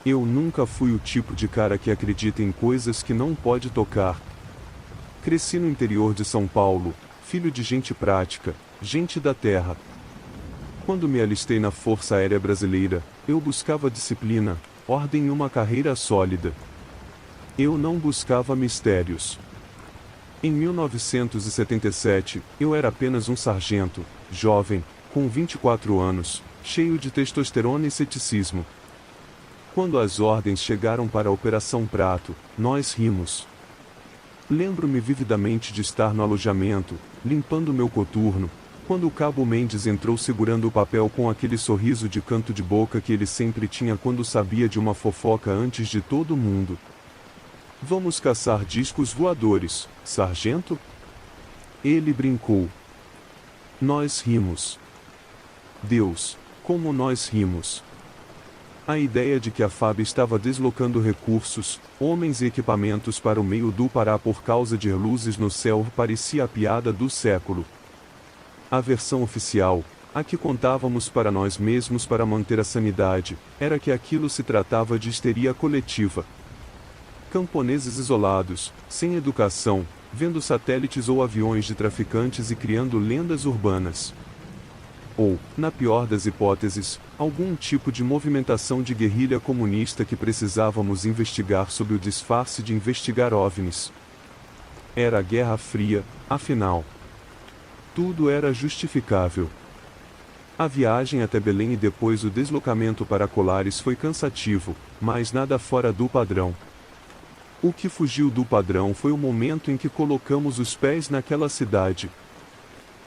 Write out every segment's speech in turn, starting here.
Eu nunca fui o tipo de cara que acredita em coisas que não pode tocar. Cresci no interior de São Paulo, filho de gente prática, gente da terra. Quando me alistei na Força Aérea Brasileira, eu buscava disciplina, ordem e uma carreira sólida. Eu não buscava mistérios. Em 1977, eu era apenas um sargento, jovem, com 24 anos, cheio de testosterona e ceticismo. Quando as ordens chegaram para a Operação Prato, nós rimos. Lembro-me vividamente de estar no alojamento, limpando meu coturno, quando o cabo Mendes entrou segurando o papel com aquele sorriso de canto de boca que ele sempre tinha quando sabia de uma fofoca antes de todo mundo. Vamos caçar discos voadores, sargento? Ele brincou. Nós rimos. Deus, como nós rimos. A ideia de que a FAB estava deslocando recursos, homens e equipamentos para o meio do Pará por causa de luzes no céu parecia a piada do século. A versão oficial, a que contávamos para nós mesmos para manter a sanidade, era que aquilo se tratava de histeria coletiva. Camponeses isolados, sem educação, vendo satélites ou aviões de traficantes e criando lendas urbanas. Ou, na pior das hipóteses, algum tipo de movimentação de guerrilha comunista que precisávamos investigar sob o disfarce de investigar OVNIs. Era a Guerra Fria, afinal. Tudo era justificável. A viagem até Belém e depois o deslocamento para Colares foi cansativo, mas nada fora do padrão. O que fugiu do padrão foi o momento em que colocamos os pés naquela cidade.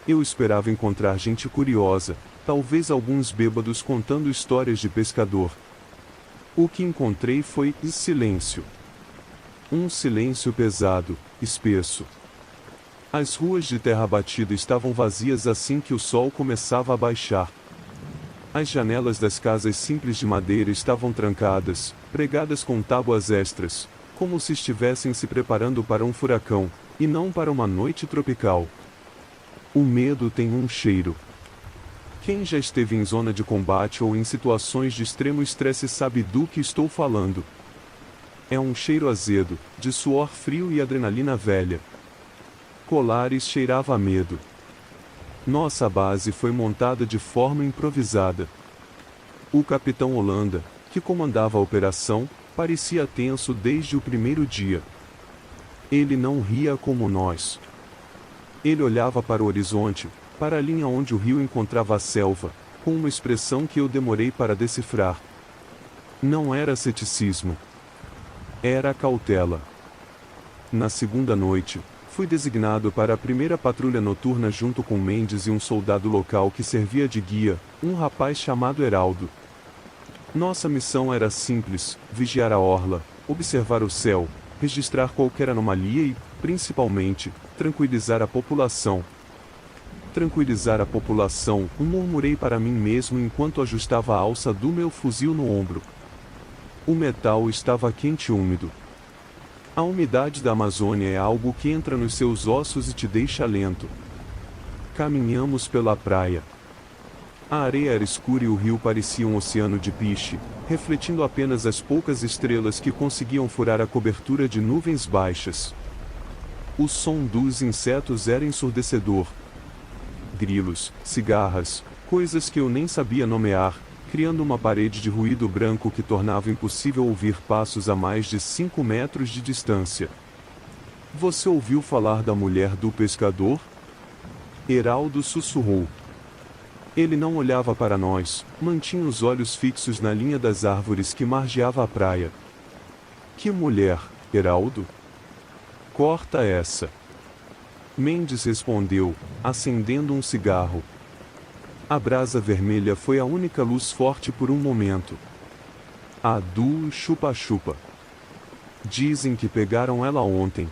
Eu esperava encontrar gente curiosa, talvez alguns bêbados contando histórias de pescador. O que encontrei foi silêncio. Um silêncio pesado, espesso. As ruas de terra batida estavam vazias assim que o sol começava a baixar. As janelas das casas simples de madeira estavam trancadas, pregadas com tábuas extras, como se estivessem se preparando para um furacão, e não para uma noite tropical. O medo tem um cheiro. Quem já esteve em zona de combate ou em situações de extremo estresse sabe do que estou falando. É um cheiro azedo, de suor frio e adrenalina velha. Colares cheirava a medo. Nossa base foi montada de forma improvisada. O capitão Holanda, que comandava a operação, parecia tenso desde o primeiro dia. Ele não ria como nós. Ele olhava para o horizonte, para a linha onde o rio encontrava a selva, com uma expressão que eu demorei para decifrar. Não era ceticismo. Era cautela. Na segunda noite, fui designado para a primeira patrulha noturna junto com Mendes e um soldado local que servia de guia, um rapaz chamado Heraldo. Nossa missão era simples: vigiar a orla, observar o céu, registrar qualquer anomalia e, principalmente, tranquilizar a população. Tranquilizar a população, murmurei para mim mesmo enquanto ajustava a alça do meu fuzil no ombro. O metal estava quente e úmido. A umidade da Amazônia é algo que entra nos seus ossos e te deixa lento. Caminhamos pela praia. A areia era escura e o rio parecia um oceano de piche, refletindo apenas as poucas estrelas que conseguiam furar a cobertura de nuvens baixas. O som dos insetos era ensurdecedor. Grilos, cigarras, coisas que eu nem sabia nomear, criando uma parede de ruído branco que tornava impossível ouvir passos a mais de 5 metros de distância. Você ouviu falar da mulher do pescador? Heraldo sussurrou. Ele não olhava para nós, mantinha os olhos fixos na linha das árvores que margeava a praia. Que mulher, Heraldo? Corta essa. Mendes respondeu, acendendo um cigarro. A brasa vermelha foi a única luz forte por um momento. A do chupa-chupa. Dizem que pegaram ela ontem.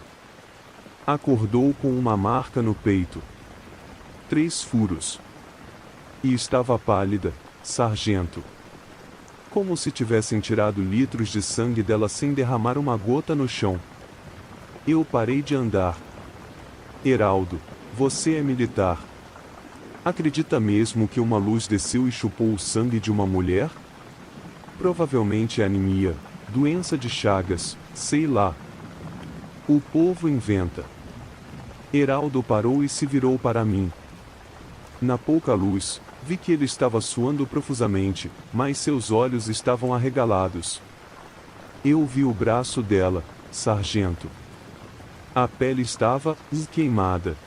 Acordou com uma marca no peito. 3 furos. E estava pálida, sargento. Como se tivessem tirado litros de sangue dela sem derramar uma gota no chão. Eu parei de andar. Heraldo, você é militar. Acredita mesmo que uma luz desceu e chupou o sangue de uma mulher? Provavelmente é anemia, doença de Chagas, sei lá. O povo inventa. Heraldo parou e se virou para mim. Na pouca luz, vi que ele estava suando profusamente, mas seus olhos estavam arregalados. Eu vi o braço dela, sargento. A pele estava queimada.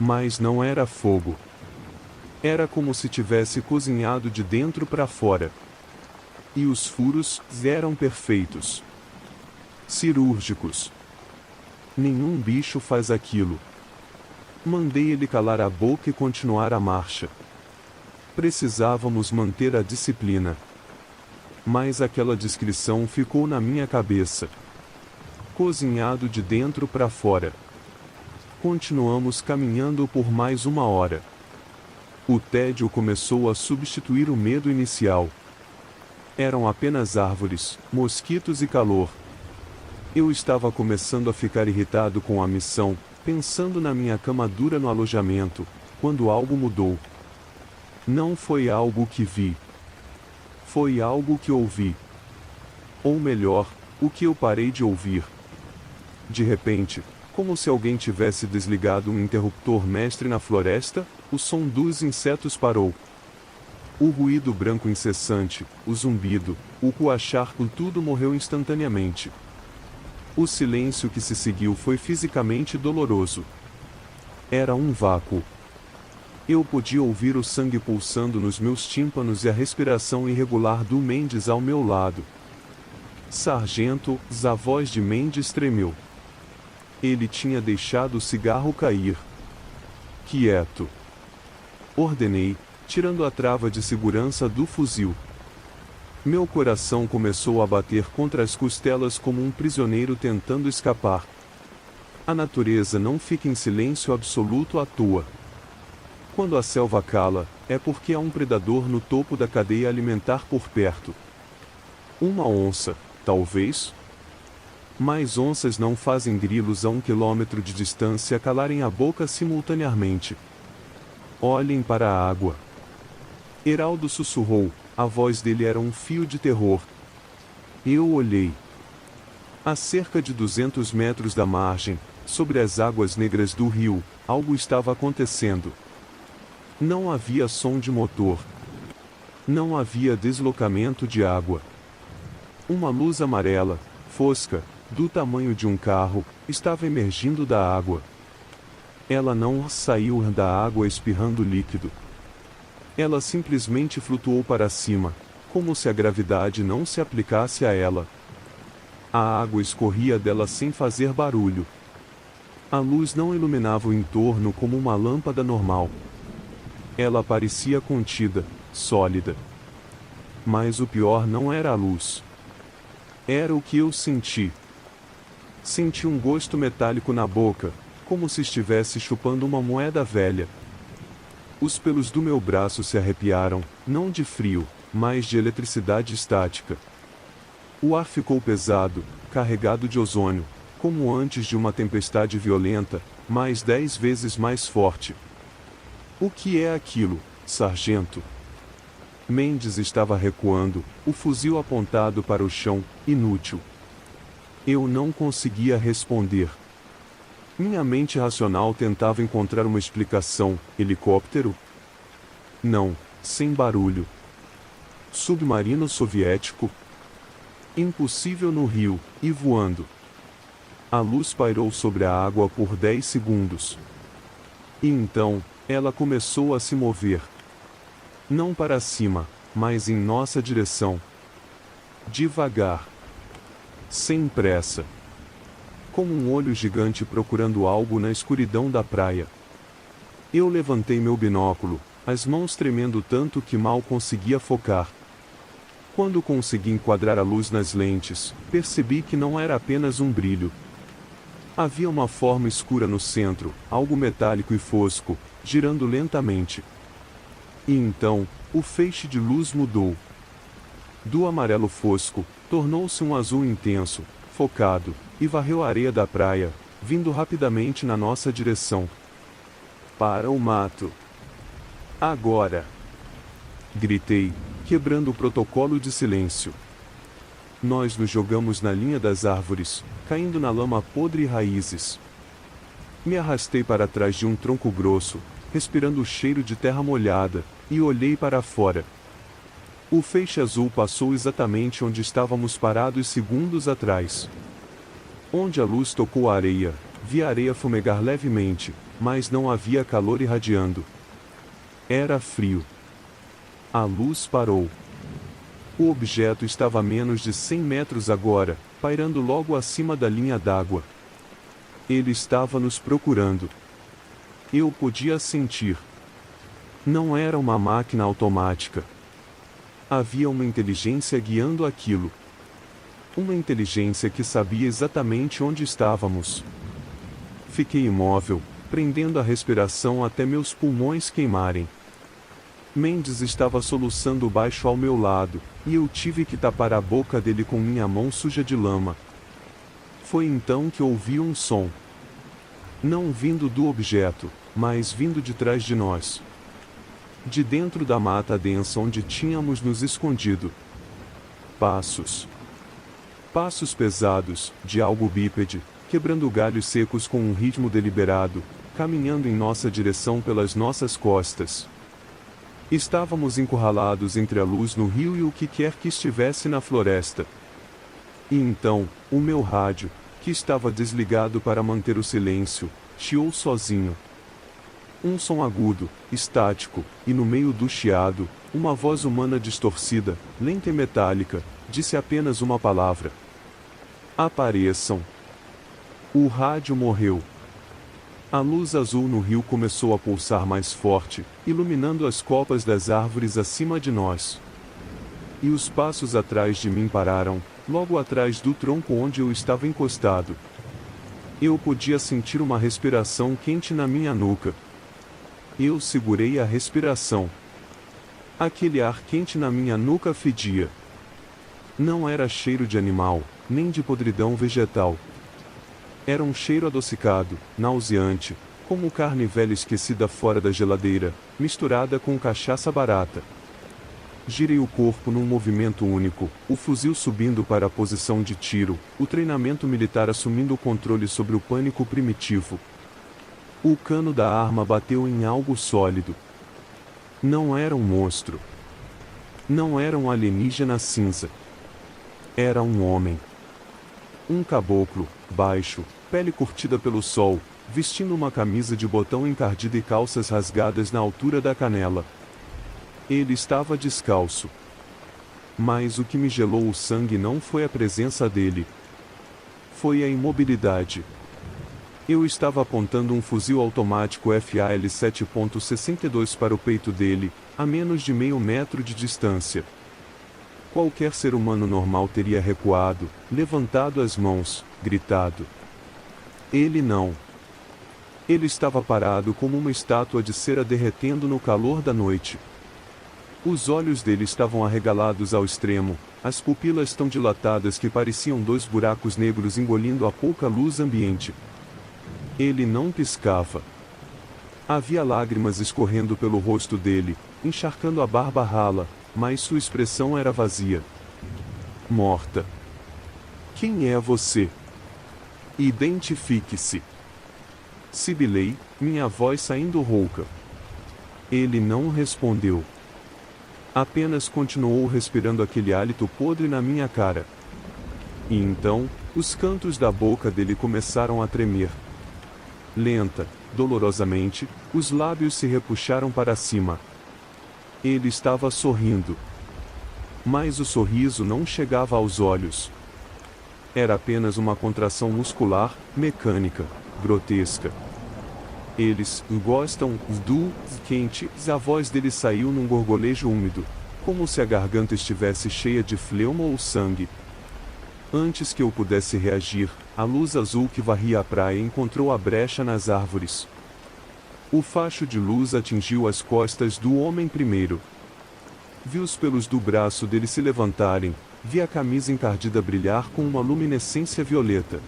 Mas não era fogo. Era como se tivesse cozinhado de dentro para fora. E os furos eram perfeitos. Cirúrgicos. Nenhum bicho faz aquilo. Mandei ele calar a boca e continuar a marcha. Precisávamos manter a disciplina. Mas aquela descrição ficou na minha cabeça. Cozinhado de dentro para fora. Continuamos caminhando por mais 1 hora. O tédio começou a substituir o medo inicial. Eram apenas árvores, mosquitos e calor. Eu estava começando a ficar irritado com a missão, pensando na minha cama dura no alojamento, quando algo mudou. Não foi algo que vi. Foi algo que ouvi. Ou melhor, o que eu parei de ouvir. De repente, como se alguém tivesse desligado um interruptor mestre na floresta, o som dos insetos parou. O ruído branco incessante, o zumbido, o coachar, tudo morreu instantaneamente. O silêncio que se seguiu foi fisicamente doloroso. Era um vácuo. Eu podia ouvir o sangue pulsando nos meus tímpanos e a respiração irregular do Mendes ao meu lado. Sargento, a voz de Mendes tremeu. Ele tinha deixado o cigarro cair. Quieto. Ordenei, tirando a trava de segurança do fuzil. Meu coração começou a bater contra as costelas como um prisioneiro tentando escapar. A natureza não fica em silêncio absoluto à toa. Quando a selva cala, é porque há um predador no topo da cadeia alimentar por perto. Uma onça, talvez? Mas onças não fazem grilos a 1 quilômetro de distância calarem a boca simultaneamente. Olhem para a água. Heraldo sussurrou, a voz dele era um fio de terror. Eu olhei. A cerca de 200 metros da margem, sobre as águas negras do rio, algo estava acontecendo. Não havia som de motor. Não havia deslocamento de água. Uma luz amarela, fosca, do tamanho de um carro, estava emergindo da água. Ela não saiu da água espirrando líquido. Ela simplesmente flutuou para cima, como se a gravidade não se aplicasse a ela. A água escorria dela sem fazer barulho. A luz não iluminava o entorno como uma lâmpada normal. Ela parecia contida, sólida. Mas o pior não era a luz. Era o que eu senti. Senti um gosto metálico na boca, como se estivesse chupando uma moeda velha. Os pelos do meu braço se arrepiaram, não de frio, mas de eletricidade estática. O ar ficou pesado, carregado de ozônio, como antes de uma tempestade violenta, mas 10 vezes mais forte. O que é aquilo, sargento? Mendes estava recuando, o fuzil apontado para o chão, inútil. Eu não conseguia responder. Minha mente racional tentava encontrar uma explicação. Helicóptero? Não, sem barulho. Submarino soviético? Impossível no rio, e voando. A luz pairou sobre a água por 10 segundos. E então, ela começou a se mover. Não para cima, mas em nossa direção. Devagar. Sem pressa. Como um olho gigante procurando algo na escuridão da praia. Eu levantei meu binóculo, as mãos tremendo tanto que mal conseguia focar. Quando consegui enquadrar a luz nas lentes, percebi que não era apenas um brilho. Havia uma forma escura no centro, algo metálico e fosco, girando lentamente. E então, o feixe de luz mudou. Do amarelo fosco, tornou-se um azul intenso, focado, e varreu a areia da praia, vindo rapidamente na nossa direção. Para o mato. Agora! Gritei, quebrando o protocolo de silêncio. Nós nos jogamos na linha das árvores, caindo na lama podre e raízes. Me arrastei para trás de um tronco grosso, respirando o cheiro de terra molhada, e olhei para fora. O feixe azul passou exatamente onde estávamos parados segundos atrás. Onde a luz tocou a areia, vi a areia fumegar levemente, mas não havia calor irradiando. Era frio. A luz parou. O objeto estava a menos de 100 metros agora, pairando logo acima da linha d'água. Ele estava nos procurando. Eu podia sentir. Não era uma máquina automática. Havia uma inteligência guiando aquilo. Uma inteligência que sabia exatamente onde estávamos. Fiquei imóvel, prendendo a respiração até meus pulmões queimarem. Mendes estava soluçando baixo ao meu lado, e eu tive que tapar a boca dele com minha mão suja de lama. Foi então que ouvi um som. Não vindo do objeto, mas vindo de trás de nós. De dentro da mata densa onde tínhamos nos escondido. Passos. Passos pesados, de algo bípede, quebrando galhos secos com um ritmo deliberado, caminhando em nossa direção pelas nossas costas. Estávamos encurralados entre a luz no rio e o que quer que estivesse na floresta. E então, o meu rádio, que estava desligado para manter o silêncio, chiou sozinho. Um som agudo, estático, e no meio do chiado, uma voz humana distorcida, lenta e metálica, disse apenas uma palavra. Apareçam. O rádio morreu. A luz azul no rio começou a pulsar mais forte, iluminando as copas das árvores acima de nós. E os passos atrás de mim pararam, logo atrás do tronco onde eu estava encostado. Eu podia sentir uma respiração quente na minha nuca. Eu segurei a respiração. Aquele ar quente na minha nuca fedia. Não era cheiro de animal, nem de podridão vegetal. Era um cheiro adocicado, nauseante, como carne velha esquecida fora da geladeira, misturada com cachaça barata. Girei o corpo num movimento único, o fuzil subindo para a posição de tiro, o treinamento militar assumindo o controle sobre o pânico primitivo. O cano da arma bateu em algo sólido. Não era um monstro. Não era um alienígena cinza. Era um homem. Um caboclo, baixo, pele curtida pelo sol, vestindo uma camisa de botão encardida e calças rasgadas na altura da canela. Ele estava descalço. Mas o que me gelou o sangue não foi a presença dele. Foi a imobilidade. Eu estava apontando um fuzil automático FAL 7.62 para o peito dele, a menos de meio metro de distância. Qualquer ser humano normal teria recuado, levantado as mãos, gritado. Ele não. Ele estava parado como uma estátua de cera derretendo no calor da noite. Os olhos dele estavam arregalados ao extremo, as pupilas tão dilatadas que pareciam dois buracos negros engolindo a pouca luz ambiente. Ele não piscava. Havia lágrimas escorrendo pelo rosto dele, encharcando a barba rala, mas sua expressão era vazia. Morta. Quem é você? Identifique-se. Sibilei, minha voz saindo rouca. Ele não respondeu. Apenas continuou respirando aquele hálito podre na minha cara. E então, os cantos da boca dele começaram a tremer. Lenta, dolorosamente, os lábios se repuxaram para cima. Ele estava sorrindo. Mas o sorriso não chegava aos olhos. Era apenas uma contração muscular, mecânica, grotesca. Eles gostam do quente. A voz dele saiu num gorgolejo úmido, como se a garganta estivesse cheia de fleuma ou sangue. Antes que eu pudesse reagir, a luz azul que varria a praia encontrou a brecha nas árvores. O facho de luz atingiu as costas do homem primeiro. Vi os pelos do braço dele se levantarem, vi a camisa encardida brilhar com uma luminescência violeta.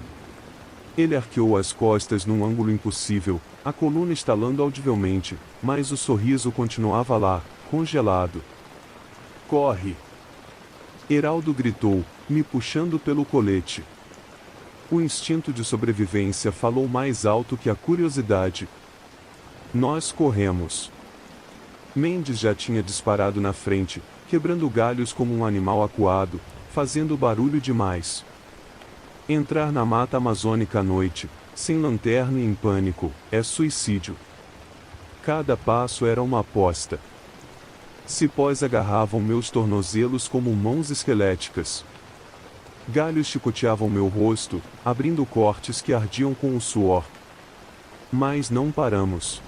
Ele arqueou as costas num ângulo impossível, a coluna estalando audivelmente, mas o sorriso continuava lá, congelado. Corre! Heraldo gritou, me puxando pelo colete. O instinto de sobrevivência falou mais alto que a curiosidade. Nós corremos. Mendes já tinha disparado na frente, quebrando galhos como um animal acuado, fazendo barulho demais. Entrar na mata amazônica à noite, sem lanterna e em pânico, é suicídio. Cada passo era uma aposta. Cipós agarravam meus tornozelos como mãos esqueléticas. Galhos chicoteavam meu rosto, abrindo cortes que ardiam com o suor. Mas não paramos.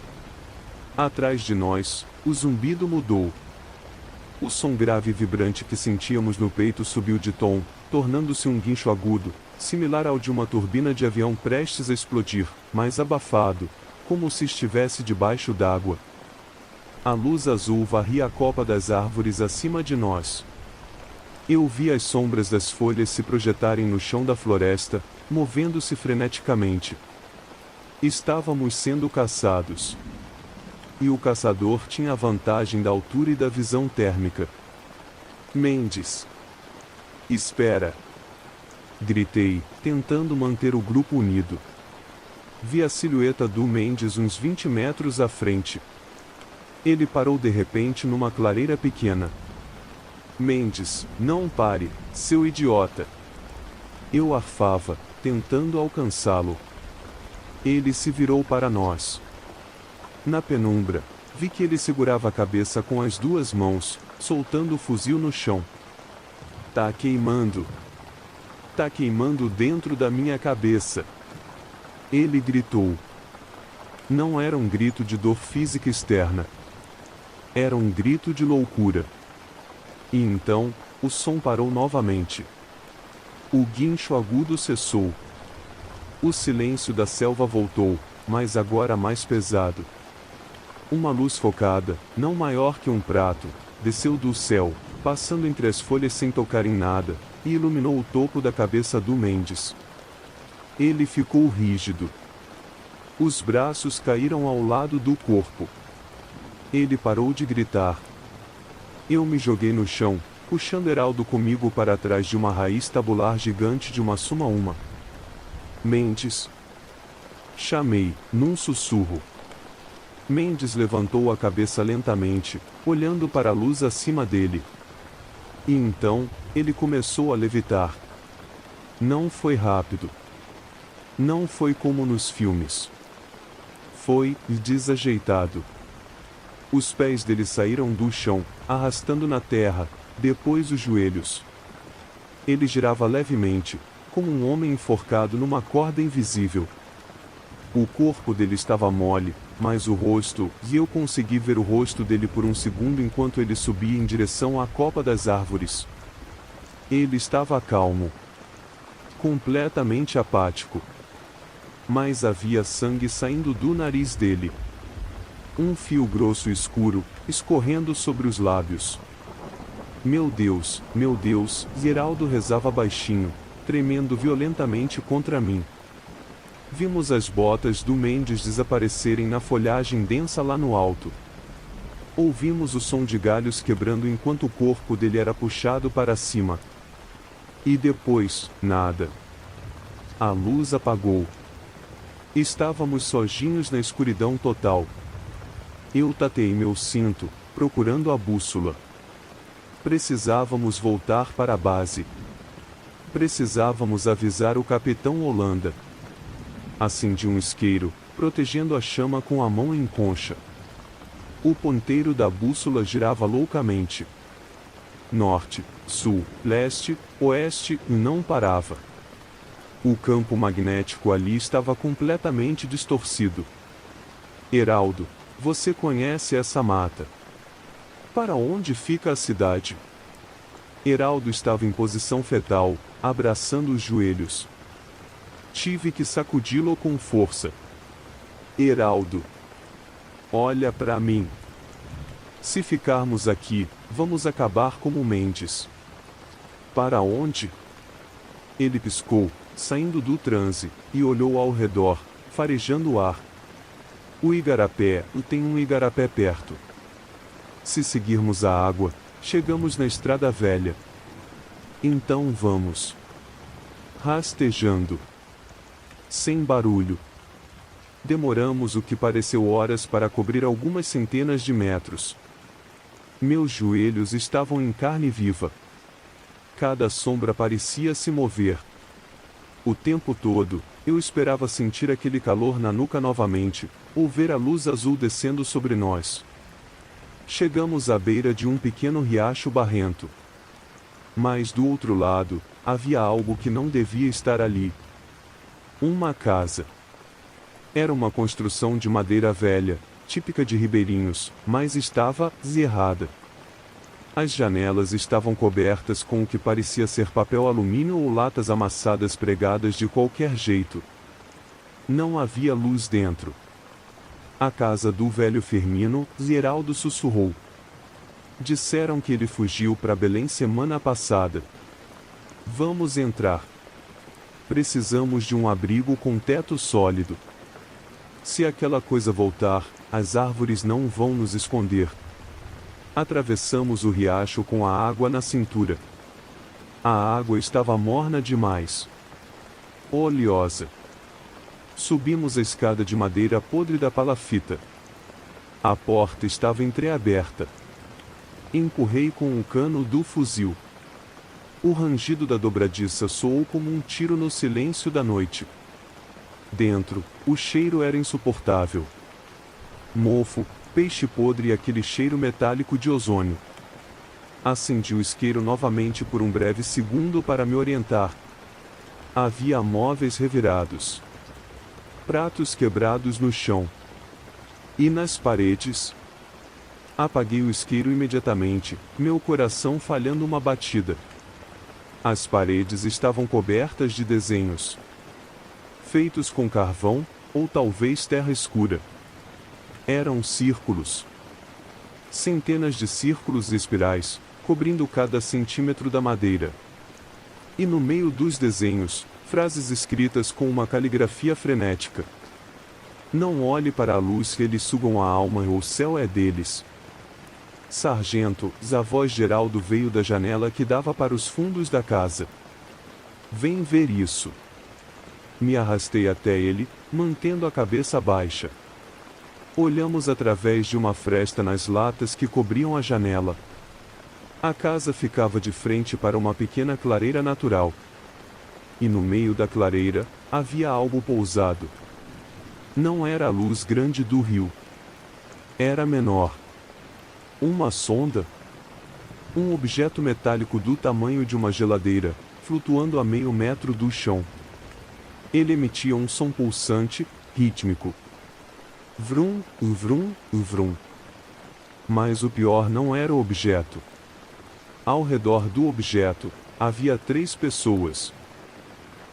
Atrás de nós, o zumbido mudou. O som grave e vibrante que sentíamos no peito subiu de tom, tornando-se um guincho agudo, similar ao de uma turbina de avião prestes a explodir, mas abafado, como se estivesse debaixo d'água. A luz azul varria a copa das árvores acima de nós. Eu vi as sombras das folhas se projetarem no chão da floresta, movendo-se freneticamente. Estávamos sendo caçados. E o caçador tinha a vantagem da altura e da visão térmica. Mendes! Espera! Gritei, tentando manter o grupo unido. Vi a silhueta do Mendes uns 20 metros à frente. Ele parou de repente numa clareira pequena. Mendes, não pare, seu idiota! Eu arfava, tentando alcançá-lo. Ele se virou para nós. Na penumbra, vi que ele segurava a cabeça com as duas mãos, soltando o fuzil no chão. Tá queimando! Tá queimando dentro da minha cabeça! Ele gritou. Não era um grito de dor física externa. Era um grito de loucura. E então, o som parou novamente. O guincho agudo cessou. O silêncio da selva voltou, mas agora mais pesado. Uma luz focada, não maior que um prato, desceu do céu, passando entre as folhas sem tocar em nada, e iluminou o topo da cabeça do Mendes. Ele ficou rígido. Os braços caíram ao lado do corpo. Ele parou de gritar. Eu me joguei no chão, puxando Heraldo comigo para trás de uma raiz tabular gigante de uma suma-uma. Mendes! Chamei, num sussurro. Mendes levantou a cabeça lentamente, olhando para a luz acima dele. E então, ele começou a levitar. Não foi rápido. Não foi como nos filmes. Foi desajeitado. Os pés dele saíram do chão, arrastando na terra, depois os joelhos. Ele girava levemente, como um homem enforcado numa corda invisível. O corpo dele estava mole, mas o rosto, e eu consegui ver o rosto dele por um segundo enquanto ele subia em direção à copa das árvores. Ele estava calmo. Completamente apático. Mas havia sangue saindo do nariz dele. Um fio grosso e escuro, escorrendo sobre os lábios. Meu Deus, e Heraldo rezava baixinho, tremendo violentamente contra mim. Vimos as botas do Mendes desaparecerem na folhagem densa lá no alto. Ouvimos o som de galhos quebrando enquanto o corpo dele era puxado para cima. E depois, nada. A luz apagou. Estávamos sozinhos na escuridão total. Eu tateei meu cinto, procurando a bússola. Precisávamos voltar para a base. Precisávamos avisar o capitão Holanda. Acendi um isqueiro, protegendo a chama com a mão em concha. O ponteiro da bússola girava loucamente. Norte, sul, leste, oeste, e não parava. O campo magnético ali estava completamente distorcido. Heraldo, você conhece essa mata? Para onde fica a cidade? Heraldo estava em posição fetal, abraçando os joelhos. Tive que sacudi-lo com força. Heraldo, olha para mim. Se ficarmos aqui, vamos acabar como Mendes. Para onde? Ele piscou, saindo do transe, e olhou ao redor, farejando o ar. O igarapé, tem um igarapé perto. Se seguirmos a água, Chegamos na estrada velha. Então vamos. Rastejando. Sem barulho. Demoramos o que pareceu horas para cobrir algumas centenas de metros. Meus joelhos estavam em carne viva. Cada sombra parecia se mover. O tempo todo, eu esperava sentir aquele calor na nuca novamente, ou ver a luz azul descendo sobre nós. Chegamos à beira de um pequeno riacho barrento. Mas do outro lado, havia algo que não devia estar ali. Uma casa. Era uma construção de madeira velha, típica de ribeirinhos, mas estava zerrada. As janelas estavam cobertas com o que parecia ser papel alumínio ou latas amassadas pregadas de qualquer jeito. Não havia luz dentro. A casa do velho Firmino, Zeraldo sussurrou. Disseram que ele fugiu para Belém semana passada. Vamos entrar. Precisamos de um abrigo com teto sólido. Se aquela coisa voltar, as árvores não vão nos esconder. Atravessamos o riacho com a água na cintura. A água estava morna demais. Oleosa. Subimos a escada de madeira podre da palafita. A porta estava entreaberta. Empurrei com o cano do fuzil. O rangido da dobradiça soou como um tiro no silêncio da noite. Dentro, o cheiro era insuportável. Mofo, peixe podre e aquele cheiro metálico de ozônio. Acendi o isqueiro novamente por um breve segundo para me orientar. Havia móveis revirados. Pratos quebrados no chão. E nas paredes? Apaguei o isqueiro imediatamente, meu coração falhando uma batida. As paredes estavam cobertas de desenhos. Feitos com carvão, ou talvez terra escura. Eram círculos. Centenas de círculos espirais, cobrindo cada centímetro da madeira. E no meio dos desenhos, frases escritas com uma caligrafia frenética. Não olhe para a luz que eles sugam a alma ou o céu é deles. Sargento, a voz Geraldo veio da janela que dava para os fundos da casa. Vem ver isso. Me arrastei até ele, mantendo a cabeça baixa. Olhamos através de uma fresta nas latas que cobriam a janela. A casa ficava de frente para uma pequena clareira natural. E no meio da clareira, havia algo pousado. Não era a luz grande do rio. Era menor. Uma sonda? Um objeto metálico do tamanho de uma geladeira, flutuando a meio metro do chão. Ele emitia um som pulsante, rítmico. Vrum, vrum, vrum. Mas o pior não era o objeto. Ao redor do objeto, havia 3 pessoas.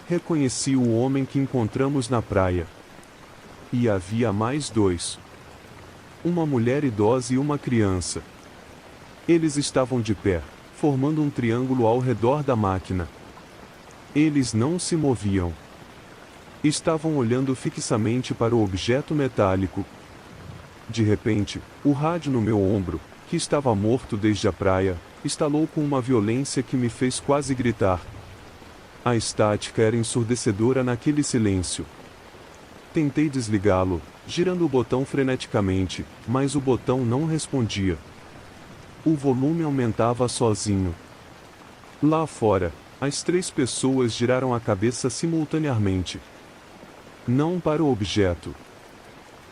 Reconheci o homem que encontramos na praia. E havia mais 2. Uma mulher idosa e uma criança. Eles estavam de pé, formando um triângulo ao redor da máquina. Eles não se moviam. Estavam olhando fixamente para o objeto metálico. De repente, o rádio no meu ombro, que estava morto desde a praia, estalou com uma violência que me fez quase gritar. A estática era ensurdecedora naquele silêncio. Tentei desligá-lo, girando o botão freneticamente, mas o botão não respondia. O volume aumentava sozinho. Lá fora, as 3 pessoas giraram a cabeça simultaneamente. Não para o objeto.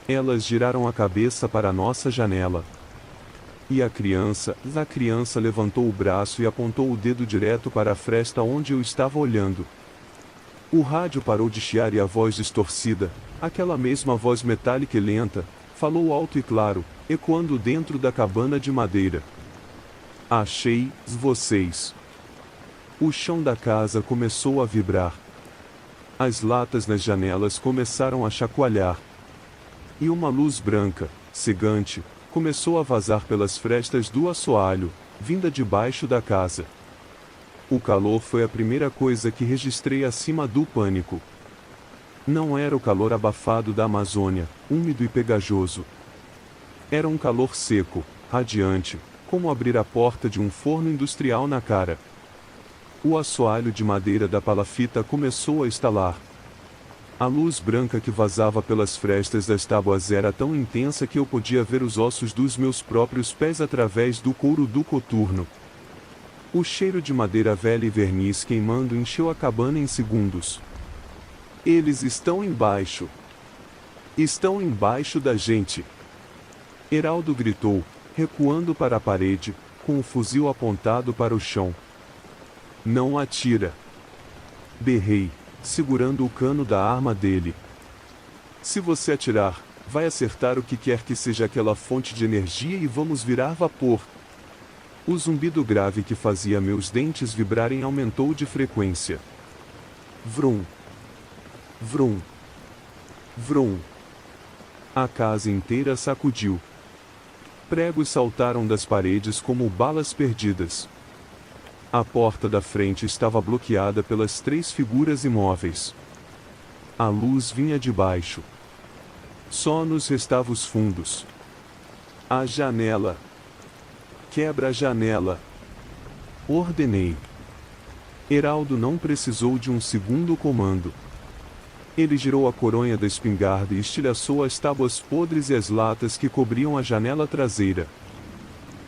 Elas giraram a cabeça para a nossa janela. E a criança levantou o braço e apontou o dedo direto para a fresta onde eu estava olhando. O rádio parou de chiar e a voz distorcida, aquela mesma voz metálica e lenta, falou alto e claro, ecoando dentro da cabana de madeira. Achei vocês. O chão da casa começou a vibrar. As latas nas janelas começaram a chacoalhar. E uma luz branca, cegante, começou a vazar pelas frestas do assoalho, vinda de baixo da casa. O calor foi a primeira coisa que registrei acima do pânico. Não era o calor abafado da Amazônia, úmido e pegajoso. Era um calor seco, radiante, como abrir a porta de um forno industrial na cara. O assoalho de madeira da palafita começou a estalar. A luz branca que vazava pelas frestas das tábuas era tão intensa que eu podia ver os ossos dos meus próprios pés através do couro do coturno. O cheiro de madeira velha e verniz queimando encheu a cabana em segundos. Eles estão embaixo. Estão embaixo da gente. Heraldo gritou, recuando para a parede, com o fuzil apontado para o chão. Não atira. Berrei, segurando o cano da arma dele. Se você atirar, vai acertar o que quer que seja aquela fonte de energia e vamos virar vapor. O zumbido grave que fazia meus dentes vibrarem aumentou de frequência. Vrum. Vrum. Vrum. A casa inteira sacudiu. Pregos saltaram das paredes como balas perdidas. A porta da frente estava bloqueada pelas 3 figuras imóveis. A luz vinha de baixo. Só nos restavam os fundos. A janela. Quebra a janela. Ordenei. Heraldo não precisou de um segundo comando. Ele girou a coronha da espingarda e estilhaçou as tábuas podres e as latas que cobriam a janela traseira.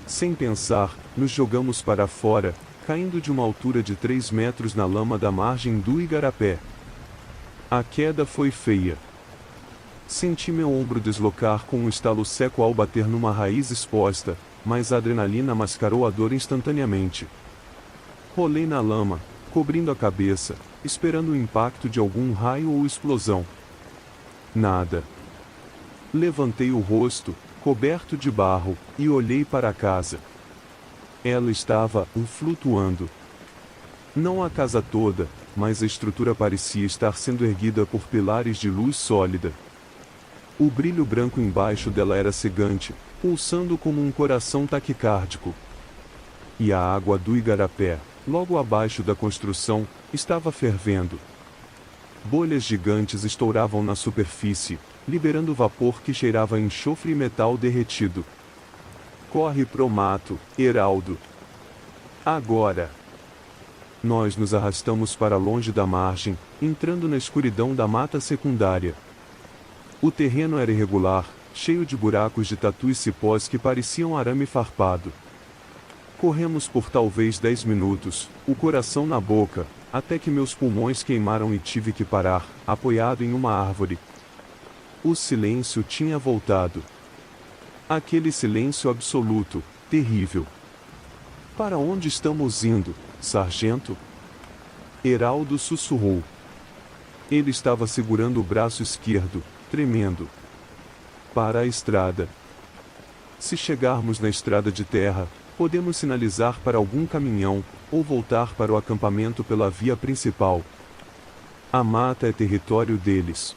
Sem pensar, nos jogamos para fora, caindo de uma altura de 3 metros na lama da margem do igarapé. A queda foi feia. Senti meu ombro deslocar com um estalo seco ao bater numa raiz exposta, mas a adrenalina mascarou a dor instantaneamente. Rolei na lama, cobrindo a cabeça, esperando o impacto de algum raio ou explosão. Nada. Levantei o rosto, coberto de barro, e olhei para a casa. Ela estava flutuando. Não a casa toda, mas a estrutura parecia estar sendo erguida por pilares de luz sólida. O brilho branco embaixo dela era cegante, pulsando como um coração taquicárdico. E a água do igarapé, logo abaixo da construção, estava fervendo. Bolhas gigantes estouravam na superfície, liberando vapor que cheirava a enxofre e metal derretido. Corre pro mato, Heraldo. Agora. Nós nos arrastamos para longe da margem, entrando na escuridão da mata secundária. O terreno era irregular, cheio de buracos de tatu e cipós que pareciam arame farpado. Corremos por talvez 10 minutos, o coração na boca, até que meus pulmões queimaram e tive que parar, apoiado em uma árvore. O silêncio tinha voltado. Aquele silêncio absoluto, terrível. Para onde estamos indo, sargento? Heraldo sussurrou. Ele estava segurando o braço esquerdo, tremendo. Para a estrada. Se chegarmos na estrada de terra, podemos sinalizar para algum caminhão, ou voltar para o acampamento pela via principal. A mata é território deles.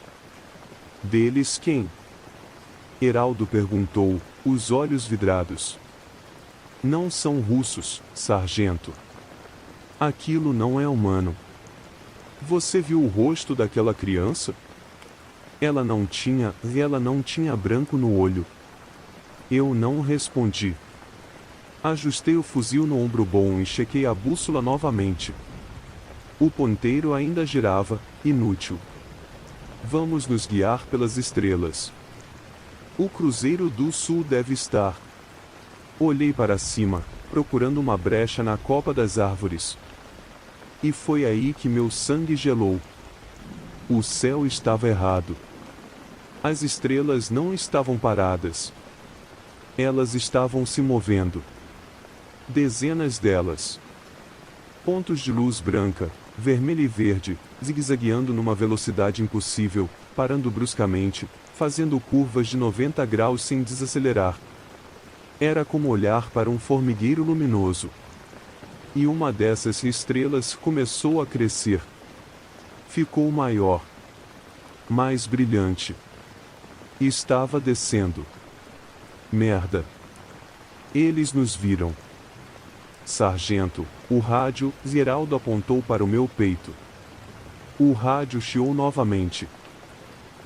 Deles quem? Heraldo perguntou, os olhos vidrados. Não são russos, sargento. Aquilo não é humano. Você viu o rosto daquela criança? Ela não tinha branco no olho. Eu não respondi. Ajustei o fuzil no ombro bom e chequei a bússola novamente. O ponteiro ainda girava, inútil. Vamos nos guiar pelas estrelas. O Cruzeiro do Sul deve estar. Olhei para cima, procurando uma brecha na copa das árvores. E foi aí que meu sangue gelou. O céu estava errado. As estrelas não estavam paradas. Elas estavam se movendo. Dezenas delas. Pontos de luz branca, vermelha e verde, zigue-zagueando numa velocidade impossível, parando bruscamente, fazendo curvas de 90 graus sem desacelerar. Era como olhar para um formigueiro luminoso. E uma dessas estrelas começou a crescer. Ficou maior. Mais brilhante. E estava descendo. Merda. Eles nos viram. Sargento, o rádio, Heraldo apontou para o meu peito. O rádio chiou novamente.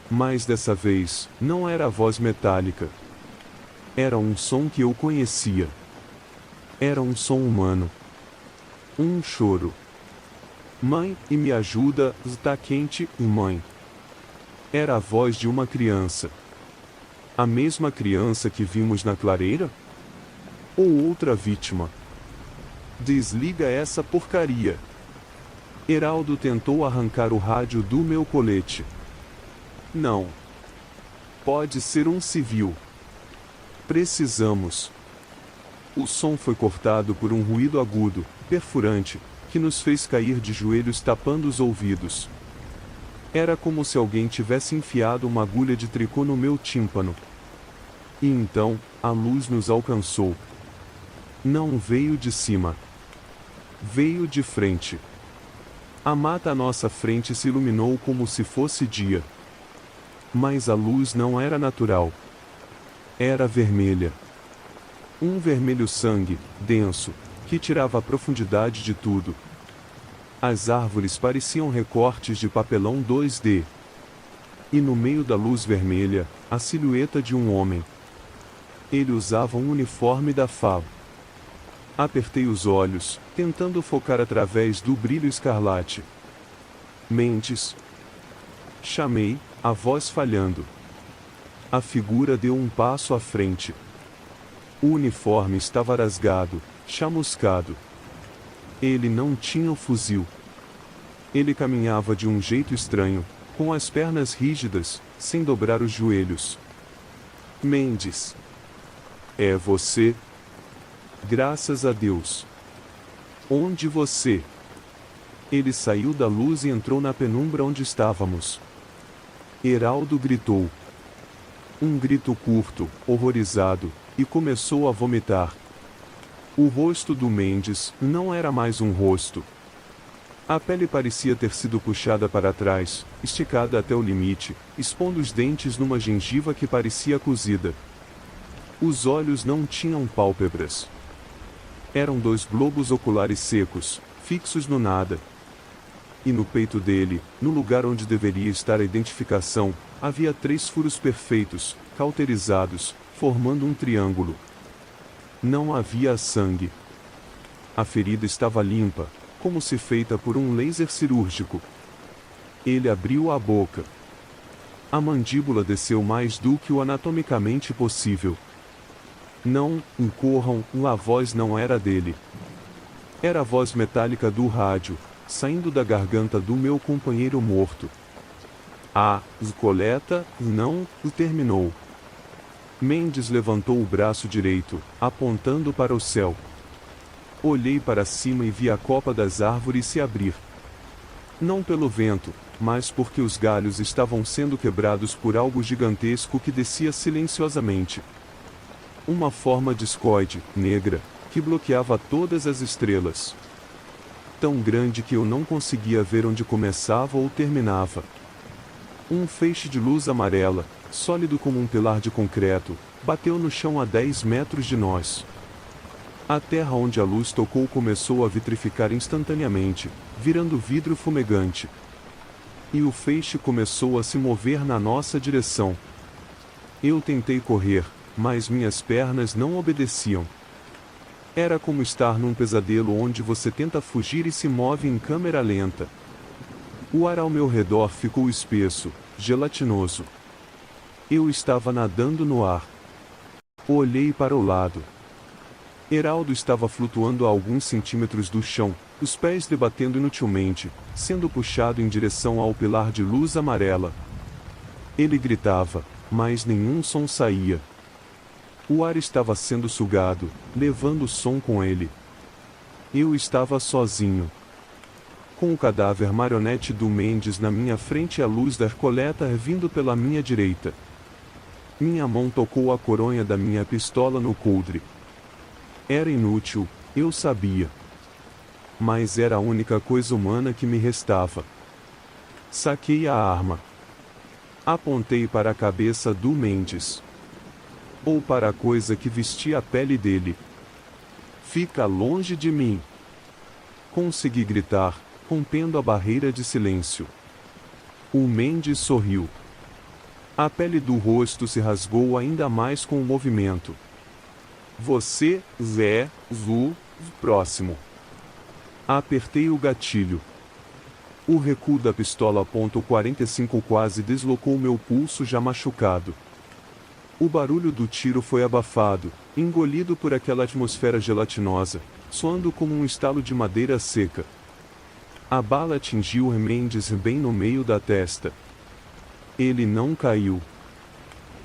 Mas dessa vez, não era a voz metálica. Era um som que eu conhecia. Era um som humano. Um choro. Mãe, e me ajuda, está quente, mãe. Era a voz de uma criança. A mesma criança que vimos na clareira? Ou outra vítima? Desliga essa porcaria. Heraldo tentou arrancar o rádio do meu colete. Não. Pode ser um civil. Precisamos. O som foi cortado por um ruído agudo, perfurante, que nos fez cair de joelhos tapando os ouvidos. Era como se alguém tivesse enfiado uma agulha de tricô no meu tímpano. E então, a luz nos alcançou. Não veio de cima. Veio de frente. A mata à nossa frente se iluminou como se fosse dia. Mas a luz não era natural. Era vermelha. Um vermelho sangue, denso, que tirava a profundidade de tudo. As árvores pareciam recortes de papelão 2D. E no meio da luz vermelha, a silhueta de um homem. Ele usava um uniforme da FAB. Apertei os olhos, tentando focar através do brilho escarlate. Mendes. Chamei, a voz falhando. A figura deu um passo à frente. O uniforme estava rasgado, chamuscado. Ele não tinha o fuzil. Ele caminhava de um jeito estranho, com as pernas rígidas, sem dobrar os joelhos. Mendes. É você? Graças a Deus. Onde você? Ele saiu da luz e entrou na penumbra onde estávamos. Heraldo gritou. Um grito curto, horrorizado, e começou a vomitar. O rosto do Mendes não era mais um rosto. A pele parecia ter sido puxada para trás, esticada até o limite, expondo os dentes numa gengiva que parecia cozida. Os olhos não tinham pálpebras. Eram 2 globos oculares secos, fixos no nada. E no peito dele, no lugar onde deveria estar a identificação, havia 3 furos perfeitos, cauterizados, formando um triângulo. Não havia sangue. A ferida estava limpa, como se feita por um laser cirúrgico. Ele abriu a boca. A mandíbula desceu mais do que o anatomicamente possível. Não, corram, a voz não era dele. Era a voz metálica do rádio, saindo da garganta do meu companheiro morto. A coleta, não, terminou. Mendes levantou o braço direito, apontando para o céu. Olhei para cima e vi a copa das árvores se abrir. Não pelo vento, mas porque os galhos estavam sendo quebrados por algo gigantesco que descia silenciosamente. Uma forma discoide, negra, que bloqueava todas as estrelas. Tão grande que eu não conseguia ver onde começava ou terminava. Um feixe de luz amarela, sólido como um pilar de concreto, bateu no chão a 10 metros de nós. A terra onde a luz tocou começou a vitrificar instantaneamente, virando vidro fumegante. E o feixe começou a se mover na nossa direção. Eu tentei correr, mas minhas pernas não obedeciam. Era como estar num pesadelo onde você tenta fugir e se move em câmera lenta. O ar ao meu redor ficou espesso, gelatinoso. Eu estava nadando no ar. Olhei para o lado. Heraldo estava flutuando a alguns centímetros do chão, os pés debatendo inutilmente, sendo puxado em direção ao pilar de luz amarela. Ele gritava, mas nenhum som saía. O ar estava sendo sugado, levando o som com ele. Eu estava sozinho. Com o cadáver marionete do Mendes na minha frente e a luz da coleta vindo pela minha direita. Minha mão tocou a coronha da minha pistola no coldre. Era inútil, eu sabia. Mas era a única coisa humana que me restava. Saquei a arma. Apontei para a cabeça do Mendes. Ou para a coisa que vestia a pele dele. Fica longe de mim. Consegui gritar, rompendo a barreira de silêncio. O Mendes sorriu. A pele do rosto se rasgou ainda mais com o movimento. Você, Zé, Zu, próximo. Apertei o gatilho. O recuo da pistola .45 quase deslocou meu pulso já machucado. O barulho do tiro foi abafado, engolido por aquela atmosfera gelatinosa, soando como um estalo de madeira seca. A bala atingiu Mendes bem no meio da testa. Ele não caiu.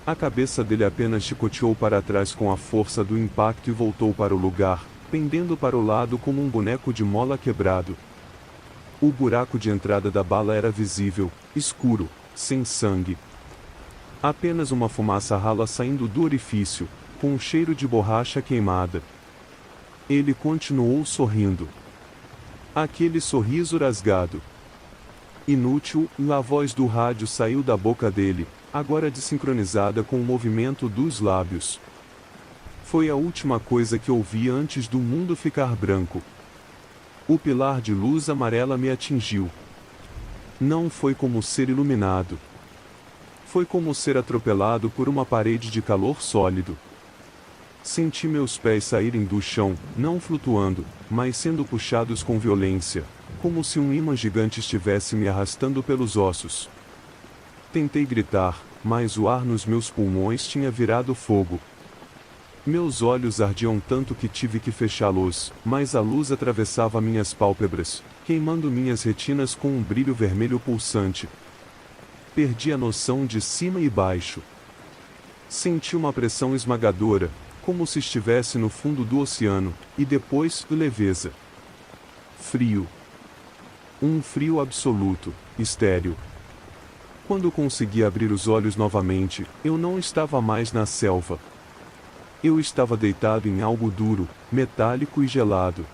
A cabeça dele apenas chicoteou para trás com a força do impacto e voltou para o lugar, pendendo para o lado como um boneco de mola quebrado. O buraco de entrada da bala era visível, escuro, sem sangue. Apenas uma fumaça rala saindo do orifício, com um cheiro de borracha queimada. Ele continuou sorrindo. Aquele sorriso rasgado. Inútil, a voz do rádio saiu da boca dele, agora desincronizada com o movimento dos lábios. Foi a última coisa que ouvi antes do mundo ficar branco. O pilar de luz amarela me atingiu. Não foi como ser iluminado. Foi como ser atropelado por uma parede de calor sólido. Senti meus pés saírem do chão, não flutuando, mas sendo puxados com violência, como se um imã gigante estivesse me arrastando pelos ossos. Tentei gritar, mas o ar nos meus pulmões tinha virado fogo. Meus olhos ardiam tanto que tive que fechá-los, mas a luz atravessava minhas pálpebras, queimando minhas retinas com um brilho vermelho pulsante. Perdi a noção de cima e baixo. Senti uma pressão esmagadora, como se estivesse no fundo do oceano, e depois, leveza. Frio. Um frio absoluto, estéril. Quando consegui abrir os olhos novamente, eu não estava mais na selva. Eu estava deitado em algo duro, metálico e gelado.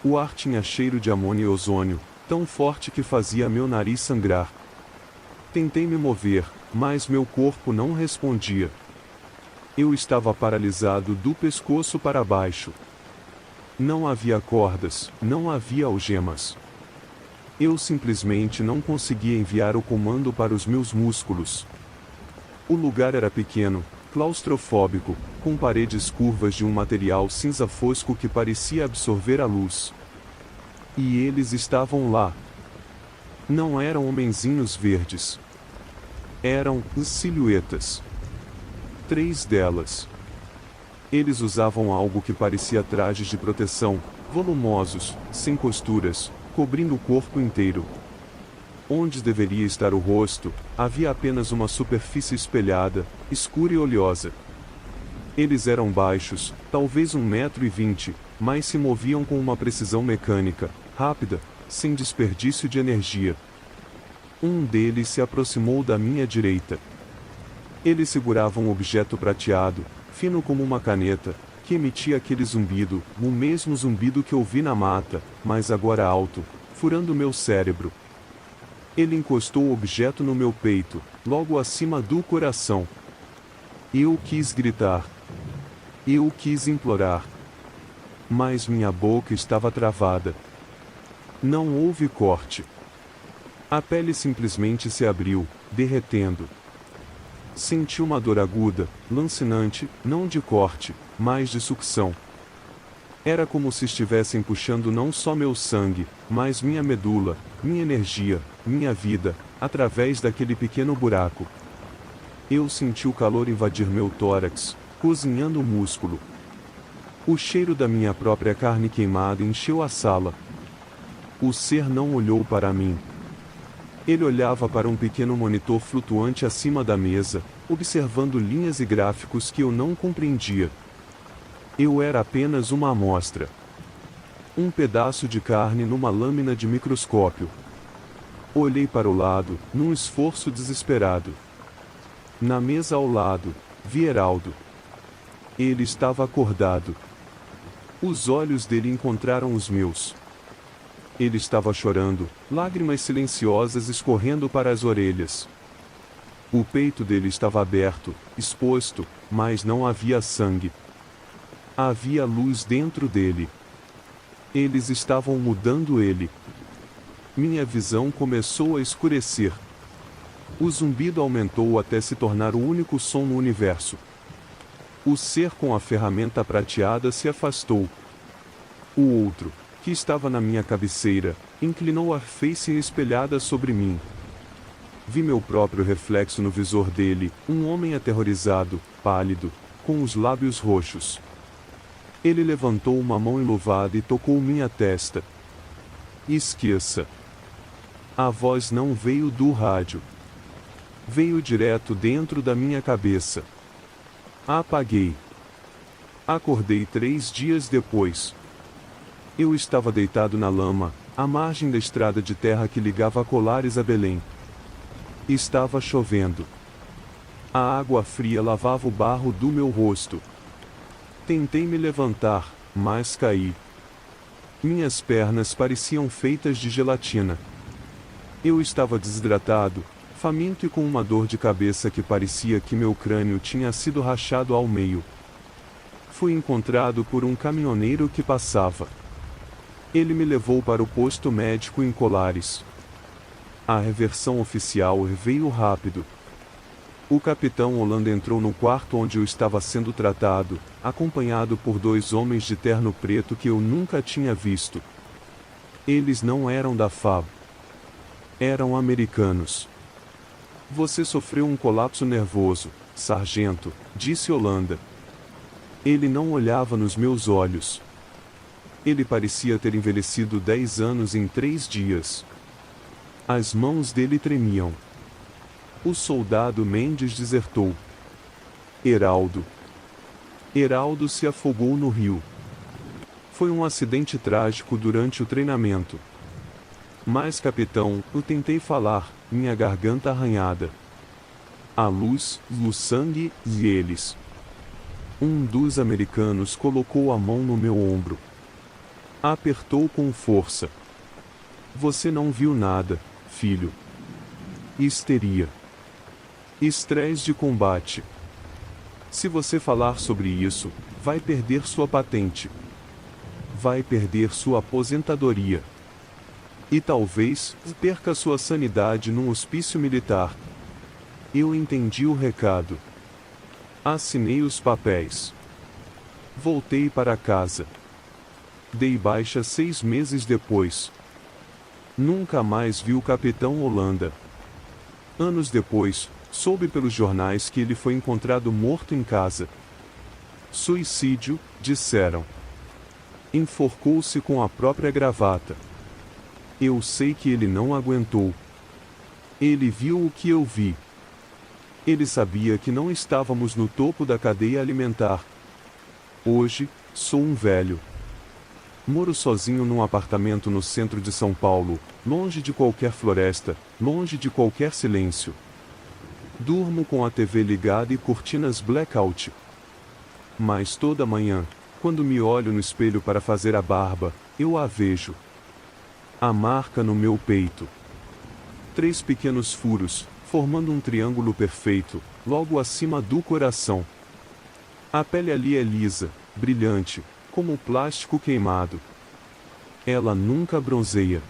O ar tinha cheiro de amônia e ozônio, tão forte que fazia meu nariz sangrar. Tentei me mover, mas meu corpo não respondia. Eu estava paralisado do pescoço para baixo. Não havia cordas, não havia algemas. Eu simplesmente não conseguia enviar o comando para os meus músculos. O lugar era pequeno, claustrofóbico, com paredes curvas de um material cinza fosco que parecia absorver a luz. E eles estavam lá. Não eram homenzinhos verdes. Eram silhuetas. 3 delas. Eles usavam algo que parecia trajes de proteção, volumosos, sem costuras, cobrindo o corpo inteiro. Onde deveria estar o rosto, havia apenas uma superfície espelhada, escura e oleosa. Eles eram baixos, talvez 1,20 m, mas se moviam com uma precisão mecânica, rápida, sem desperdício de energia. Um deles se aproximou da minha direita. Ele segurava um objeto prateado, fino como uma caneta, que emitia aquele zumbido, o mesmo zumbido que ouvi na mata, mas agora alto, furando meu cérebro. Ele encostou o objeto no meu peito, logo acima do coração. Eu quis gritar. Eu quis implorar. Mas minha boca estava travada. Não houve corte. A pele simplesmente se abriu, derretendo. Senti uma dor aguda, lancinante, não de corte, mas de sucção. Era como se estivessem puxando não só meu sangue, mas minha medula, minha energia, minha vida, através daquele pequeno buraco. Eu senti o calor invadir meu tórax, cozinhando o músculo. O cheiro da minha própria carne queimada encheu a sala. O ser não olhou para mim. Ele olhava para um pequeno monitor flutuante acima da mesa, observando linhas e gráficos que eu não compreendia. Eu era apenas uma amostra. Um pedaço de carne numa lâmina de microscópio. Olhei para o lado, num esforço desesperado. Na mesa ao lado, vi Heraldo. Ele estava acordado. Os olhos dele encontraram os meus. Ele estava chorando, lágrimas silenciosas escorrendo para as orelhas. O peito dele estava aberto, exposto, mas não havia sangue. Havia luz dentro dele. Eles estavam mudando ele. Minha visão começou a escurecer. O zumbido aumentou até se tornar o único som no universo. O ser com a ferramenta prateada se afastou. O outro, que estava na minha cabeceira, inclinou a face espelhada sobre mim. Vi meu próprio reflexo no visor dele, um homem aterrorizado, pálido, com os lábios roxos. Ele levantou uma mão enluvada e tocou minha testa. Esqueça. A voz não veio do rádio. Veio direto dentro da minha cabeça. Apaguei. Acordei 3 dias depois. Eu estava deitado na lama, à margem da estrada de terra que ligava Colares a Belém. Estava chovendo. A água fria lavava o barro do meu rosto. Tentei me levantar, mas caí. Minhas pernas pareciam feitas de gelatina. Eu estava desidratado, faminto e com uma dor de cabeça que parecia que meu crânio tinha sido rachado ao meio. Fui encontrado por um caminhoneiro que passava. Ele me levou para o posto médico em Colares. A reversão oficial veio rápido. O capitão Holanda entrou no quarto onde eu estava sendo tratado, acompanhado por 2 homens de terno preto que eu nunca tinha visto. Eles não eram da FAB. Eram americanos. Você sofreu um colapso nervoso, sargento, disse Holanda. Ele não olhava nos meus olhos. Ele parecia ter envelhecido 10 anos em 3 dias. As mãos dele tremiam. O soldado Mendes desertou. Heraldo. Heraldo se afogou no rio. Foi um acidente trágico durante o treinamento. Mas, capitão, eu tentei falar, minha garganta arranhada. A luz, o sangue, e eles. Um dos americanos colocou a mão no meu ombro. Apertou com força. Você não viu nada, filho. Histeria. Estresse de combate. Se você falar sobre isso, vai perder sua patente. Vai perder sua aposentadoria. E talvez perca sua sanidade num hospício militar. Eu entendi o recado. Assinei os papéis. Voltei para casa. Dei baixa 6 meses depois. Nunca mais vi o capitão Holanda. Anos depois, soube pelos jornais que ele foi encontrado morto em casa. Suicídio, disseram. Enforcou-se com a própria gravata. Eu sei que ele não aguentou. Ele viu o que eu vi. Ele sabia que não estávamos no topo da cadeia alimentar. Hoje, sou um velho. Moro sozinho num apartamento no centro de São Paulo, longe de qualquer floresta, longe de qualquer silêncio. Durmo com a TV ligada e cortinas blackout. Mas toda manhã, quando me olho no espelho para fazer a barba, eu a vejo. A marca no meu peito. 3 pequenos furos, formando um triângulo perfeito, logo acima do coração. A pele ali é lisa, brilhante, como plástico queimado. Ela nunca bronzeia.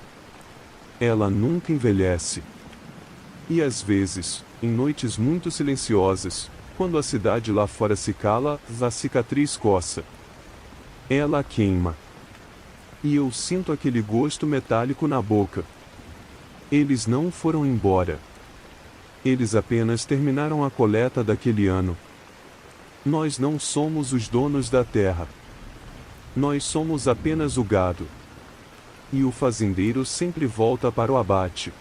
Ela nunca envelhece. E às vezes, em noites muito silenciosas, quando a cidade lá fora se cala, a cicatriz coça. Ela queima. E eu sinto aquele gosto metálico na boca. Eles não foram embora. Eles apenas terminaram a coleta daquele ano. Nós não somos os donos da terra. Nós somos apenas o gado. E o fazendeiro sempre volta para o abate.